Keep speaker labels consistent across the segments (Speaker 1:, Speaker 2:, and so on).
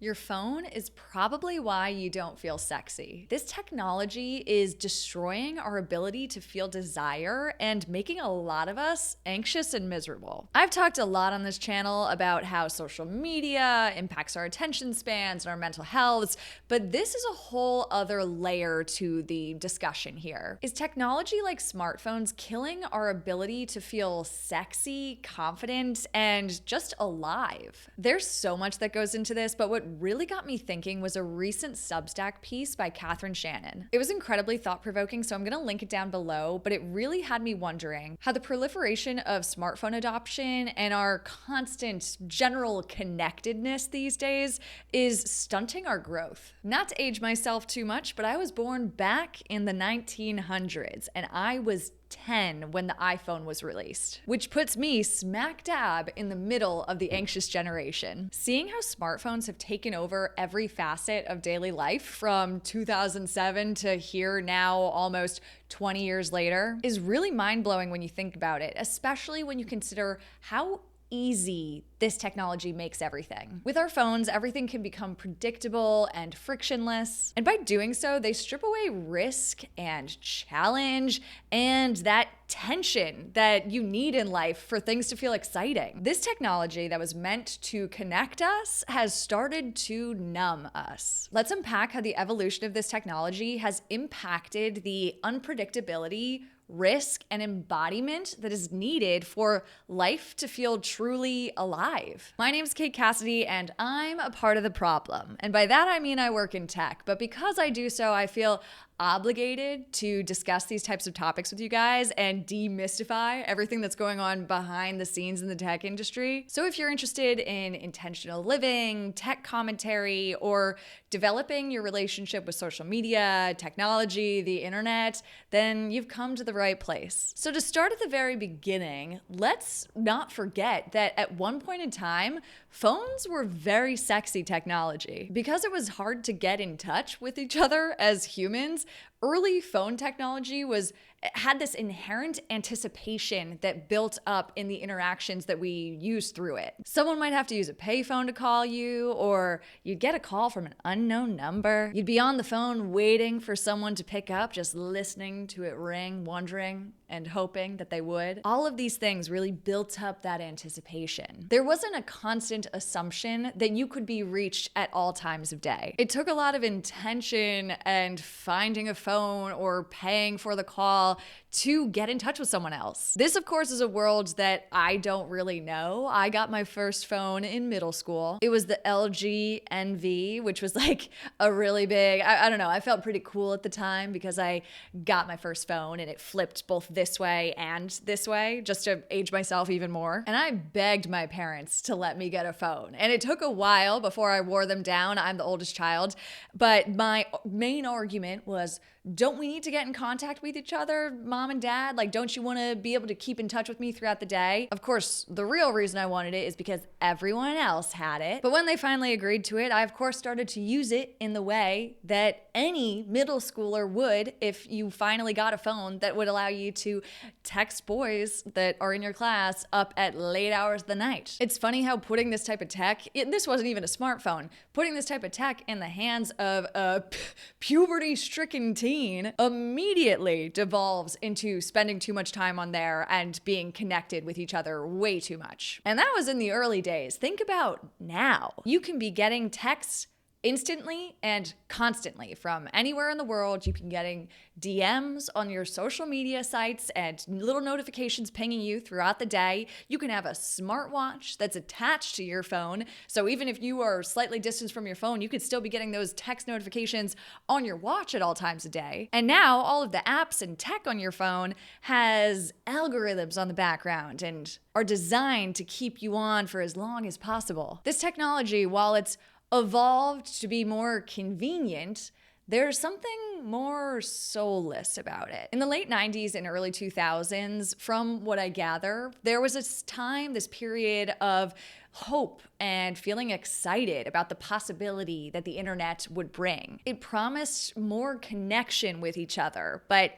Speaker 1: Your phone is probably why you don't feel sexy. This technology is destroying our ability to feel desire and making a lot of us anxious and miserable. I've talked a lot on this channel about how social media impacts our attention spans and our mental health, but this is a whole other layer to the discussion here. Is technology like smartphones killing our ability to feel sexy, confident, and just alive? There's so much that goes into this, but what really got me thinking was a recent Substack piece by Catherine Shannon. It was incredibly thought-provoking, so I'm gonna link it down below, but it really had me wondering how the proliferation of smartphone adoption and our constant general connectedness these days is stunting our growth. Not to age myself too much, but I was born back in the 1900s, and I was 10 when the iPhone was released, which puts me smack dab in the middle of the anxious generation. Seeing how smartphones have taken over every facet of daily life from 2007 to here now, almost 20 years later, is really mind-blowing when you think about it, especially when you consider how easy this technology makes everything. With our phones, everything can become predictable and frictionless. And by doing so, they strip away risk and challenge and that tension that you need in life for things to feel exciting. This technology that was meant to connect us has started to numb us. Let's unpack how the evolution of this technology has impacted the unpredictability, risk, and embodiment that is needed for life to feel truly alive. My name's Kate Cassidy, and I'm a part of the problem. And by that, I mean I work in tech. But because I do so, I feel obligated to discuss these types of topics with you guys and demystify everything that's going on behind the scenes in the tech industry. So if you're interested in intentional living, tech commentary, or developing your relationship with social media, technology, the internet, then you've come to the right place. So to start at the very beginning, let's not forget that at one point in time, phones were very sexy technology. Because it was hard to get in touch with each other as humans, early phone technology had this inherent anticipation that built up in the interactions that we use through it. Someone might have to use a payphone to call you, or you'd get a call from an unknown number. You'd be on the phone waiting for someone to pick up, just listening to it ring, wondering and hoping that they would. All of these things really built up that anticipation. There wasn't a constant assumption that you could be reached at all times of day. It took a lot of intention and finding a phone or paying for the call to get in touch with someone else. This, of course, is a world that I don't really know. I got my first phone in middle school. It was the LG NV, which was like a really big, I don't know, I felt pretty cool at the time because I got my first phone and it flipped both this way and this way just to age myself even more. And I begged my parents to let me get a phone. And it took a while before I wore them down. I'm the oldest child. But my main argument was, don't we need to get in contact with each other, mom and dad? Like, don't you want to be able to keep in touch with me throughout the day? Of course, the real reason I wanted it is because everyone else had it. But when they finally agreed to it, I of course started to use it in the way that any middle schooler would if you finally got a phone that would allow you to text boys that are in your class up at late hours of the night. It's funny how putting this type of tech, this wasn't even a smartphone, putting this type of tech in the hands of a puberty-stricken teen immediately devolves into spending too much time on there and being connected with each other way too much. And that was in the early days. Think about now. You can be getting texts instantly and constantly from anywhere in the world. You can be getting DMs on your social media sites and little notifications pinging you throughout the day. You can have a smartwatch that's attached to your phone. So even if you are slightly distanced from your phone, you could still be getting those text notifications on your watch at all times a day. And now all of the apps and tech on your phone has algorithms on the background and are designed to keep you on for as long as possible. This technology, while it's evolved to be more convenient, there's something more soulless about it. In the late 90s and early 2000s, from what I gather, there was this time, this period of hope and feeling excited about the possibility that the internet would bring. It promised more connection with each other, but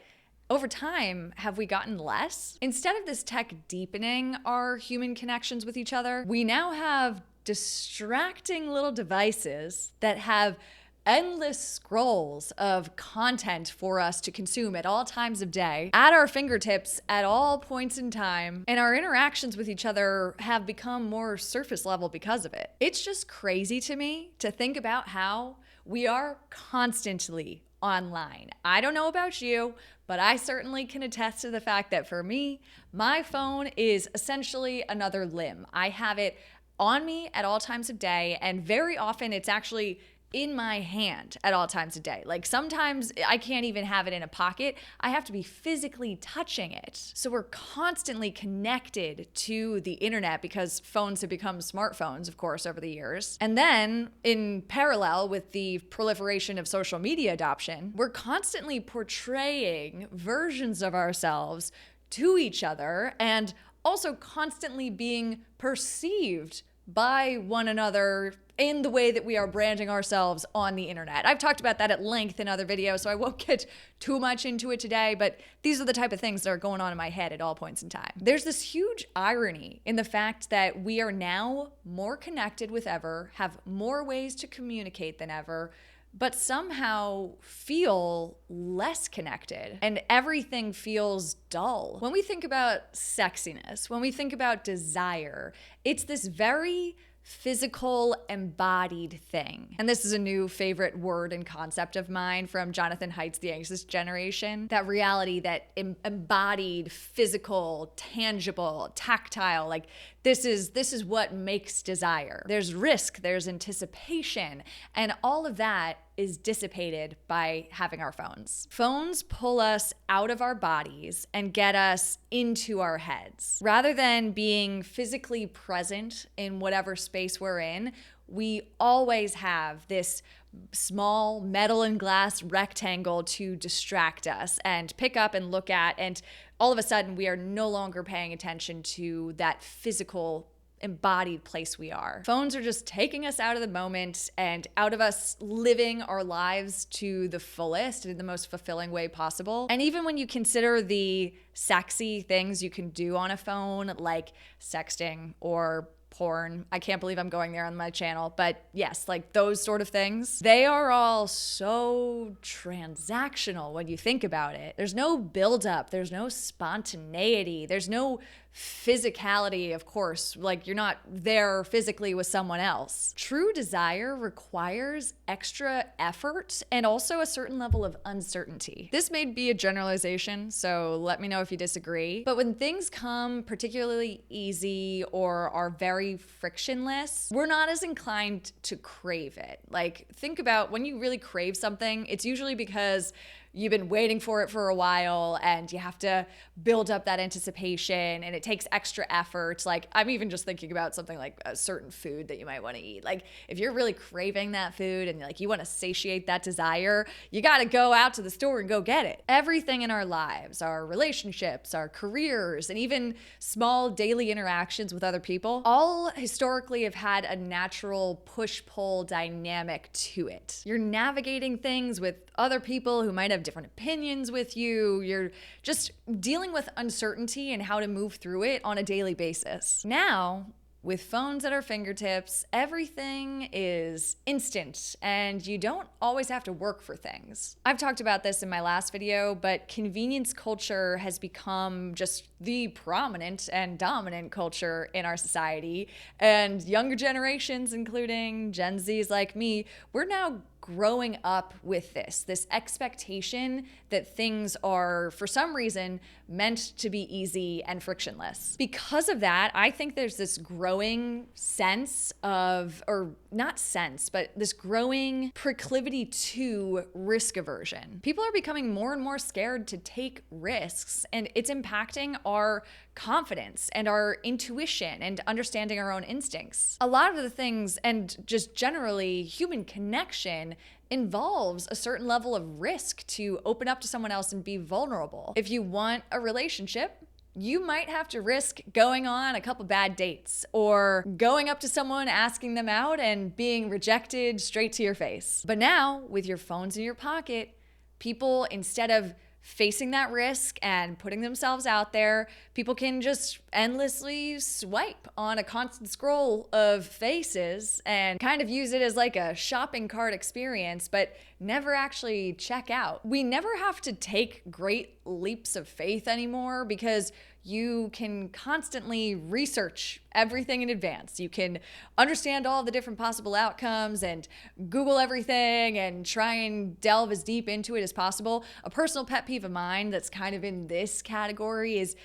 Speaker 1: over time, have we gotten less? Instead of this tech deepening our human connections with each other, we now have distracting little devices that have endless scrolls of content for us to consume at all times of day, at our fingertips at all points in time, and our interactions with each other have become more surface level because of it. It's just crazy to me to think about how we are constantly online. I don't know about you, but I certainly can attest to the fact that for me, my phone is essentially another limb. I have it on me at all times of day, and very often it's actually in my hand at all times of day. Like sometimes I can't even have it in a pocket. I have to be physically touching it. So we're constantly connected to the internet because phones have become smartphones, of course, over the years. And then in parallel with the proliferation of social media adoption, we're constantly portraying versions of ourselves to each other and also constantly being perceived by one another in the way that we are branding ourselves on the internet. I've talked about that at length in other videos, so I won't get too much into it today, but these are the type of things that are going on in my head at all points in time. There's this huge irony in the fact that we are now more connected with ever, have more ways to communicate than ever, but somehow feel less connected and everything feels dull. When we think about sexiness, when we think about desire, it's this very physical, embodied thing. And this is a new favorite word and concept of mine from Jonathan Haidt's The Anxious Generation. That reality, that embodied, physical, tangible, tactile, like this is what makes desire. There's risk, there's anticipation, and all of that is dissipated by having our phones. Phones pull us out of our bodies and get us into our heads. Rather than being physically present in whatever space we're in, we always have this small metal and glass rectangle to distract us and pick up and look at, and all of a sudden we are no longer paying attention to that physical embodied place we are. Phones are just taking us out of the moment and out of us living our lives to the fullest in the most fulfilling way possible. And even when you consider the sexy things you can do on a phone, like sexting or porn. I can't believe I'm going there on my channel, but yes, like those sort of things. They are all so transactional when you think about it. There's no buildup, there's no spontaneity, there's no physicality, of course, like you're not there physically with someone else. True desire requires extra effort and also a certain level of uncertainty. This may be a generalization, so let me know if you disagree. But when things come particularly easy or are very frictionless, we're not as inclined to crave it. Like, think about when you really crave something, it's usually because you've been waiting for it for a while and you have to build up that anticipation and it takes extra effort. Like, I'm even just thinking about something like a certain food that you might want to eat. Like, if you're really craving that food and like you want to satiate that desire, you got to go out to the store and go get it. Everything in our lives, our relationships, our careers, and even small daily interactions with other people, all historically have had a natural push-pull dynamic to it. You're navigating things with other people who might have different opinions with you. You're just dealing with uncertainty and how to move through it on a daily basis. Now, with phones at our fingertips, everything is instant and you don't always have to work for things. I've talked about this in my last video, but convenience culture has become just the prominent and dominant culture in our society. And younger generations, including Gen Zs like me, we're now growing up with this expectation that things are, for some reason, meant to be easy and frictionless. Because of that, I think there's this growing sense of, or not sense, but this growing proclivity to risk aversion. People are becoming more and more scared to take risks, and it's impacting our confidence and our intuition and understanding our own instincts. A lot of the things, and just generally human connection, involves a certain level of risk to open up to someone else and be vulnerable. If you want a relationship, you might have to risk going on a couple bad dates or going up to someone, asking them out, and being rejected straight to your face. But now, with your phones in your pocket, people, instead of facing that risk and putting themselves out there, people can just endlessly swipe on a constant scroll of faces and kind of use it as like a shopping cart experience, but never actually check out. We never have to take great leaps of faith anymore because you can constantly research everything in advance. You can understand all the different possible outcomes and Google everything and try and delve as deep into it as possible. A personal pet peeve of mine that's kind of in this category is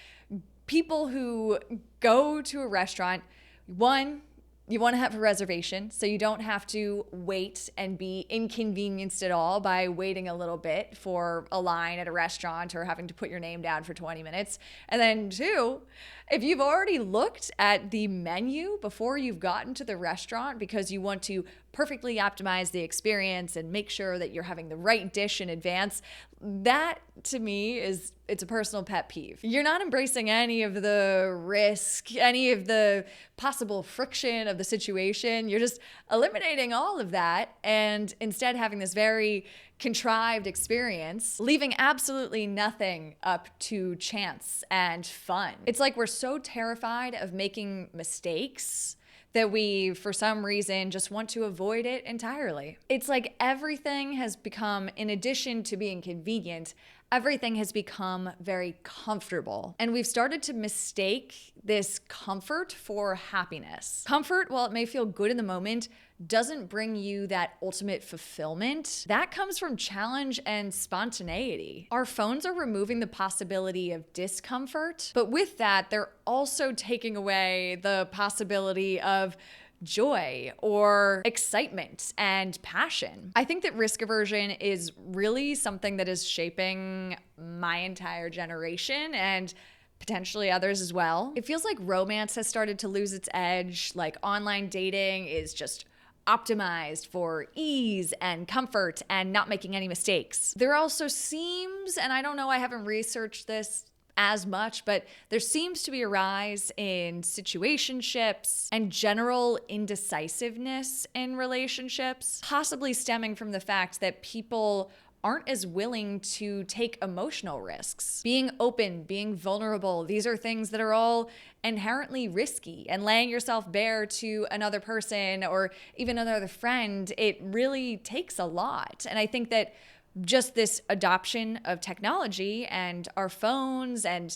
Speaker 1: people who go to a restaurant. One, you want to have a reservation so you don't have to wait and be inconvenienced at all by waiting a little bit for a line at a restaurant or having to put your name down for 20 minutes. And then two, if you've already looked at the menu before you've gotten to the restaurant because you want to perfectly optimize the experience and make sure that you're having the right dish in advance, that to me it's a personal pet peeve. You're not embracing any of the risk, any of the possible friction of the situation. You're just eliminating all of that and instead having this very contrived experience, leaving absolutely nothing up to chance and fun. It's like we're so terrified of making mistakes that we, for some reason, just want to avoid it entirely. It's like everything has become, in addition to being convenient, everything has become very comfortable. And we've started to mistake this comfort for happiness. Comfort, while it may feel good in the moment, doesn't bring you that ultimate fulfillment. That comes from challenge and spontaneity. Our phones are removing the possibility of discomfort, but with that, they're also taking away the possibility of joy or excitement and passion. I think that risk aversion is really something that is shaping my entire generation and potentially others as well. It feels like romance has started to lose its edge, like online dating is just optimized for ease and comfort and not making any mistakes. There also seems, and I don't know, I haven't researched this as much, but there seems to be a rise in situationships and general indecisiveness in relationships, possibly stemming from the fact that people aren't as willing to take emotional risks. Being open, being vulnerable, these are things that are all inherently risky, and laying yourself bare to another person or even another friend, it really takes a lot. And I think that just this adoption of technology and our phones and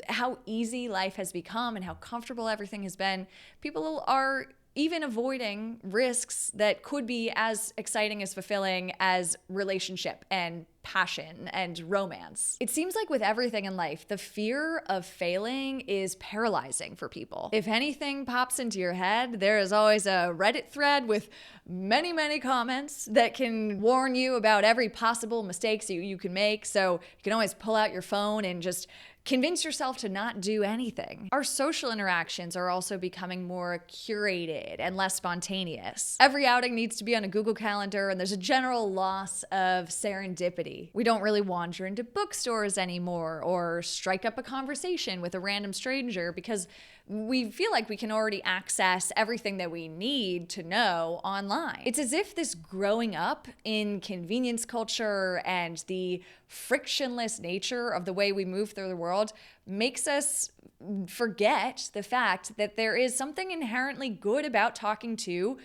Speaker 1: how easy life has become and how comfortable everything has been, people are even avoiding risks that could be as exciting as fulfilling as relationship and passion and romance. It seems like with everything in life, the fear of failing is paralyzing for people. If anything pops into your head, there is always a Reddit thread with many, many comments that can warn you about every possible mistakes you can make. So you can always pull out your phone and just convince yourself to not do anything. Our social interactions are also becoming more curated and less spontaneous. Every outing needs to be on a Google Calendar, and there's a general loss of serendipity. We don't really wander into bookstores anymore or strike up a conversation with a random stranger because we feel like we can already access everything that we need to know online. It's as if this growing up in convenience culture and the frictionless nature of the way we move through the world makes us forget the fact that there is something inherently good about talking to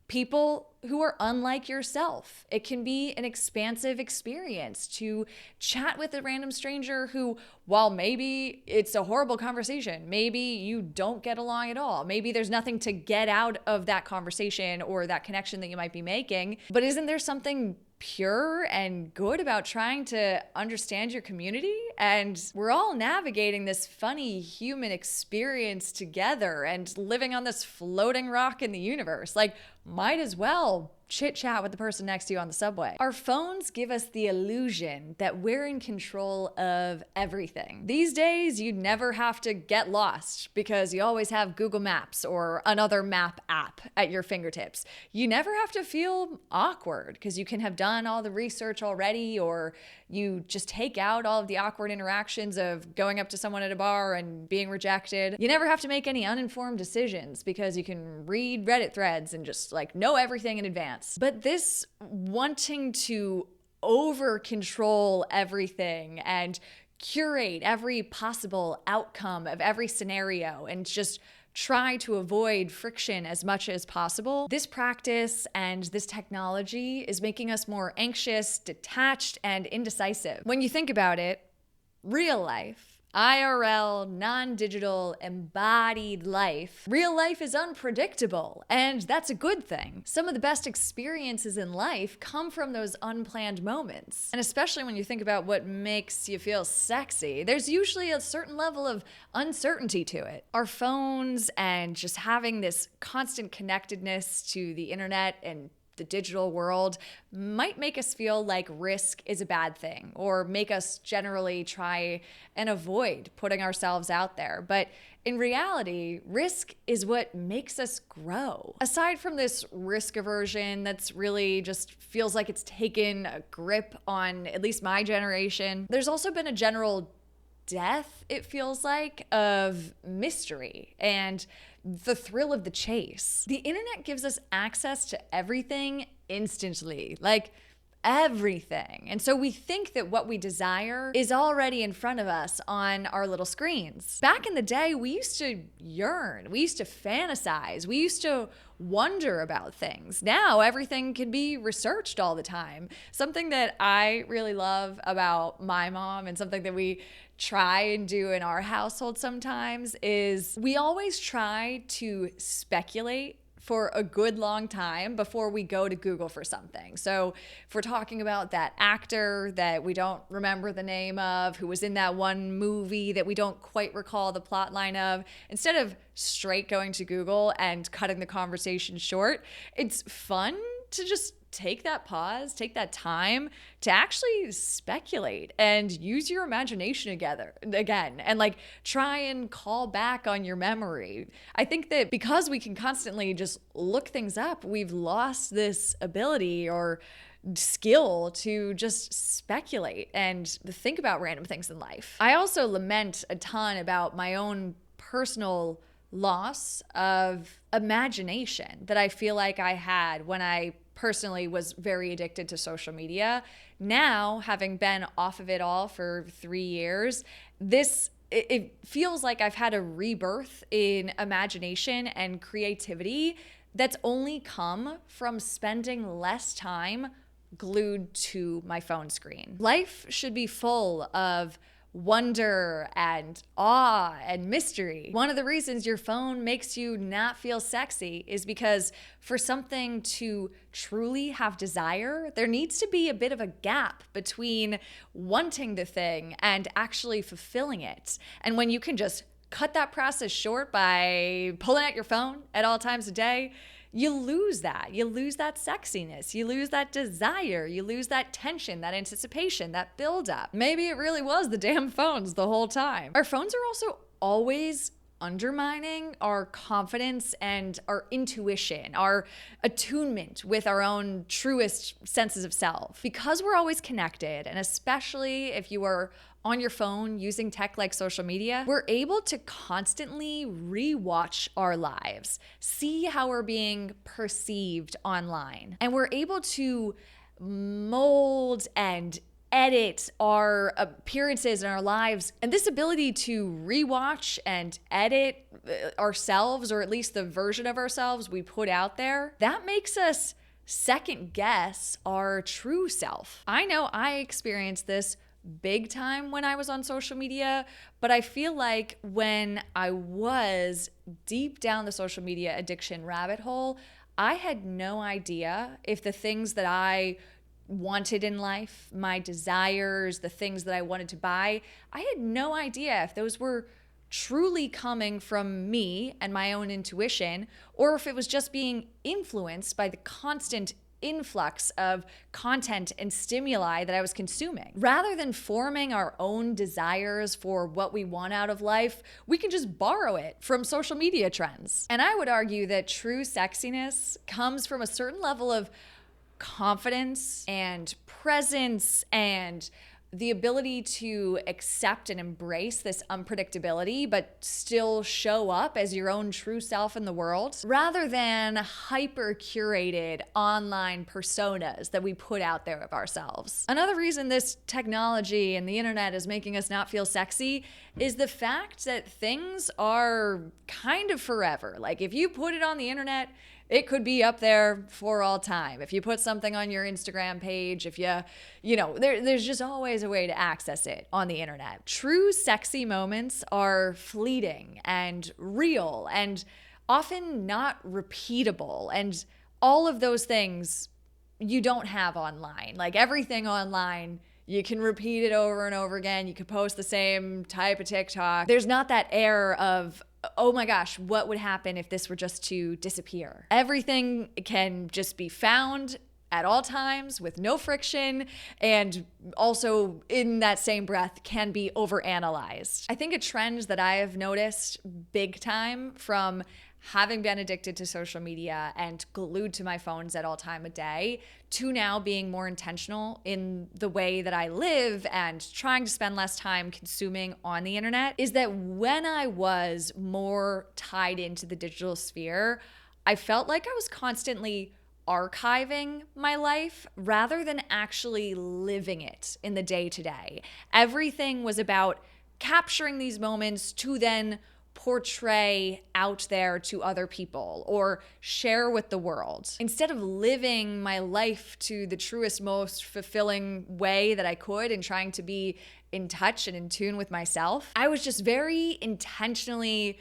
Speaker 1: people who are unlike yourself. It can be an expansive experience to chat with a random stranger who, while maybe it's a horrible conversation, maybe you don't get along at all, maybe there's nothing to get out of that conversation or that connection that you might be making, but isn't there something pure and good about trying to understand your community? And we're all navigating this funny human experience together and living on this floating rock in the universe. Like, might as well chit chat with the person next to you on the subway. Our phones give us the illusion that we're in control of everything. These days, you never have to get lost because you always have Google Maps or another map app at your fingertips. You never have to feel awkward because you can have done all the research already, or you just take out all of the awkward interactions of going up to someone at a bar and being rejected. You never have to make any uninformed decisions because you can read Reddit threads and just like know everything in advance. But this wanting to over control everything and curate every possible outcome of every scenario and just try to avoid friction as much as possible. This practice and this technology is making us more anxious, detached, and indecisive. When you think about it, real life, IRL, non-digital, embodied life. Real life is unpredictable, and that's a good thing. Some of the best experiences in life come from those unplanned moments. And especially when you think about what makes you feel sexy, there's usually a certain level of uncertainty to it. Our phones and just having this constant connectedness to the internet and the digital world might make us feel like risk is a bad thing or make us generally try and avoid putting ourselves out there. But in reality, risk is what makes us grow. Aside from this risk aversion that's really just feels like it's taken a grip on at least my generation, there's also been a general death, it feels like, of mystery and the thrill of the chase. The internet gives us access to everything instantly, like everything. And so we think that what we desire is already in front of us on our little screens. Back in the day, we used to yearn, we used to fantasize, we used to wonder about things. Now everything can be researched all the time. Something that I really love about my mom and something that we try and do in our household sometimes is we always try to speculate for a good long time before we go to Google for something. So if we're talking about that actor that we don't remember the name of, who was in that one movie that we don't quite recall the plot line of, instead of straight going to Google and cutting the conversation short, it's fun to just take that pause, take that time to actually speculate and use your imagination again and like try and call back on your memory. I think that because we can constantly just look things up, we've lost this ability or skill to just speculate and think about random things in life. I also lament a ton about my own personal loss of imagination that I feel like I had when I personally was very addicted to social media. Now, having been off of it all for 3 years, it feels like I've had a rebirth in imagination and creativity that's only come from spending less time glued to my phone screen. Life should be full of wonder and awe and mystery. One of the reasons your phone makes you not feel sexy is because for something to truly have desire, there needs to be a bit of a gap between wanting the thing and actually fulfilling it. And when you can just cut that process short by pulling out your phone at all times of day, you lose that. You lose that sexiness. You lose that desire. You lose that tension, that anticipation, that buildup. Maybe it really was the damn phones the whole time. Our phones are also always undermining our confidence and our intuition, our attunement with our own truest senses of self. Because we're always connected, and especially if you are on your phone using tech like social media, we're able to constantly rewatch our lives, see how we're being perceived online, and we're able to mold and edit our appearances in our lives. And this ability to rewatch and edit ourselves, or at least the version of ourselves we put out there, that makes us second guess our true self. I know I experienced this big time when I was on social media, but I feel like when I was deep down the social media addiction rabbit hole, I had no idea if the things that I wanted in life, my desires, the things that I wanted to buy, I had no idea if those were truly coming from me and my own intuition, or if it was just being influenced by the constant influx of content and stimuli that I was consuming. Rather than forming our own desires for what we want out of life, we can just borrow it from social media trends. And I would argue that true sexiness comes from a certain level of confidence and presence and the ability to accept and embrace this unpredictability, but still show up as your own true self in the world, rather than hyper curated online personas that we put out there of ourselves. Another reason this technology and the internet is making us not feel sexy is the fact that things are kind of forever. Like if you put it on the internet, it could be up there for all time. If you put something on your Instagram page, if there's just always a way to access it on the internet. True sexy moments are fleeting and real and often not repeatable. And all of those things you don't have online. Like everything online, you can repeat it over and over again. You could post the same type of TikTok. There's not that air of, oh my gosh, what would happen if this were just to disappear? Everything can just be found at all times with no friction, and also in that same breath can be overanalyzed. I think a trend that I have noticed big time from having been addicted to social media and glued to my phones at all time of day to now being more intentional in the way that I live and trying to spend less time consuming on the internet is that when I was more tied into the digital sphere, I felt like I was constantly archiving my life rather than actually living it in the day to day. Everything was about capturing these moments to then portray out there to other people or share with the world. Instead of living my life to the truest, most fulfilling way that I could and trying to be in touch and in tune with myself, I was just very intentionally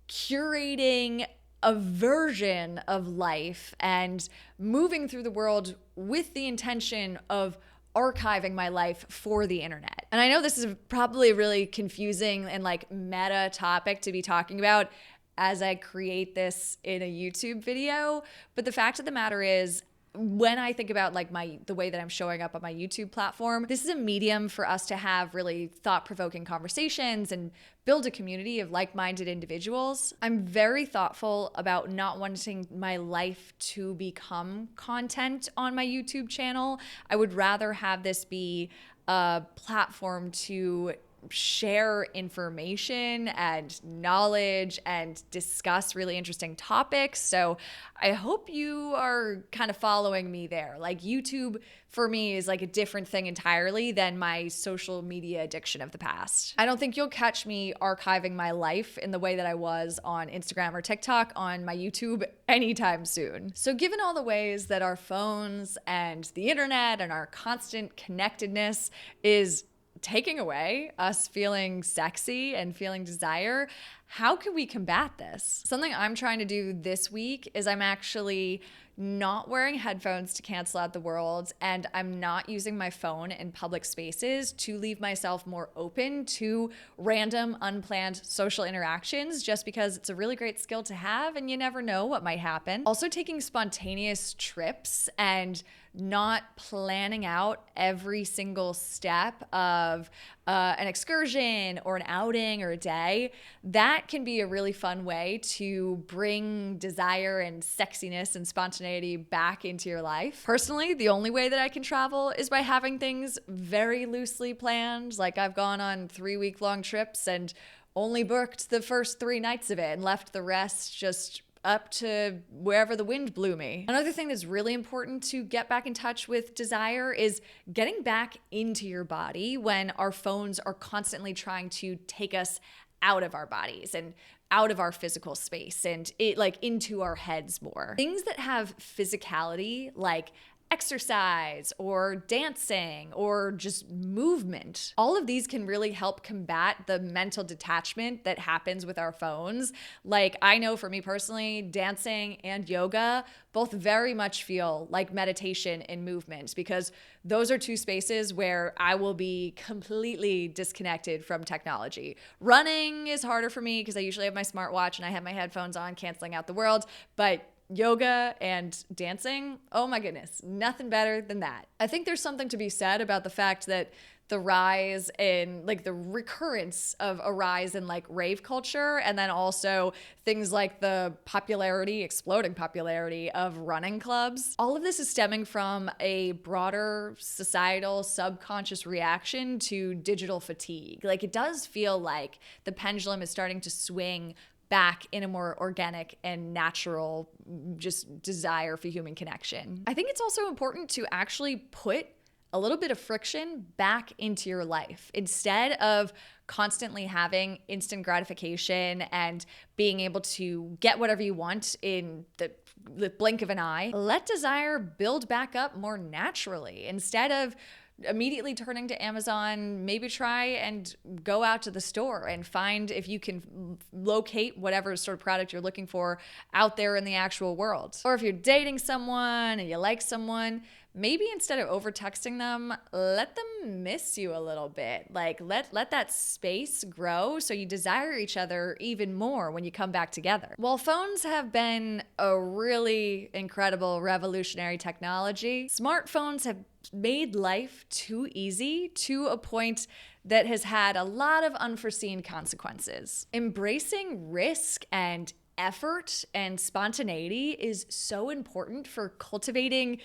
Speaker 1: curating a version of life and moving through the world with the intention of archiving my life for the internet. And I know this is probably a really confusing and like meta topic to be talking about as I create this in a YouTube video, but the fact of the matter is, when I think about like the way that I'm showing up on my YouTube platform, this is a medium for us to have really thought-provoking conversations and build a community of like-minded individuals. I'm very thoughtful about not wanting my life to become content on my YouTube channel. I would rather have this be a platform to share information and knowledge and discuss really interesting topics. So I hope you are kind of following me there. Like YouTube for me is like a different thing entirely than my social media addiction of the past. I don't think you'll catch me archiving my life in the way that I was on Instagram or TikTok on my YouTube anytime soon. So given all the ways that our phones and the internet and our constant connectedness is taking away us feeling sexy and feeling desire, how can we combat this? Something I'm trying to do this week is I'm actually not wearing headphones to cancel out the world, and I'm not using my phone in public spaces to leave myself more open to random, unplanned social interactions, just because it's a really great skill to have and you never know what might happen. Also taking spontaneous trips and not planning out every single step of an excursion or an outing or a day, that can be a really fun way to bring desire and sexiness and spontaneity back into your life. Personally, the only way that I can travel is by having things very loosely planned. Like I've gone on 3-week-long trips and only booked the first 3 nights of it and left the rest just up to wherever the wind blew me. Another thing that's really important to get back in touch with desire is getting back into your body when our phones are constantly trying to take us out of our bodies and out of our physical space and into our heads more. Things that have physicality like exercise or dancing or just movement. All of these can really help combat the mental detachment that happens with our phones. Like I know for me personally, dancing and yoga both very much feel like meditation and movement, because those are 2 spaces where I will be completely disconnected from technology. Running is harder for me because I usually have my smartwatch and I have my headphones on, canceling out the world, but yoga and dancing, oh my goodness, nothing better than that. I think there's something to be said about the fact that the rise in like the recurrence of a rise in like rave culture, and then also things like the exploding popularity of running clubs. All of this is stemming from a broader societal subconscious reaction to digital fatigue. Like, it does feel like the pendulum is starting to swing back in a more organic and natural just desire for human connection. I think it's also important to actually put a little bit of friction back into your life instead of constantly having instant gratification and being able to get whatever you want in the blink of an eye. Let desire build back up more naturally. Instead of immediately turning to Amazon, maybe try and go out to the store and find if you can locate whatever sort of product you're looking for out there in the actual world. Or if you're dating someone and you like someone, maybe instead of over texting them, let them miss you a little bit. Like let that space grow so you desire each other even more when you come back together. While phones have been a really incredible revolutionary technology, smartphones have made life too easy to a point that has had a lot of unforeseen consequences. Embracing risk and effort and spontaneity is so important for cultivating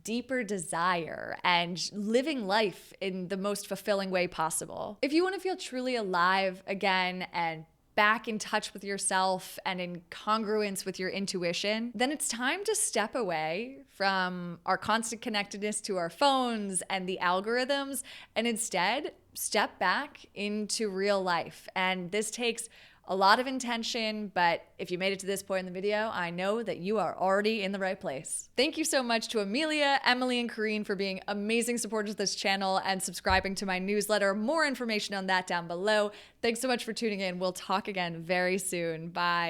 Speaker 1: deeper desire and living life in the most fulfilling way possible. If you want to feel truly alive again and back in touch with yourself and in congruence with your intuition, then it's time to step away from our constant connectedness to our phones and the algorithms and instead step back into real life. And this takes a lot of intention, but if you made it to this point in the video, I know that you are already in the right place. Thank you so much to Amelia, Emily, and Kareen for being amazing supporters of this channel and subscribing to my newsletter. More information on that down below. Thanks so much for tuning in. We'll talk again very soon. Bye.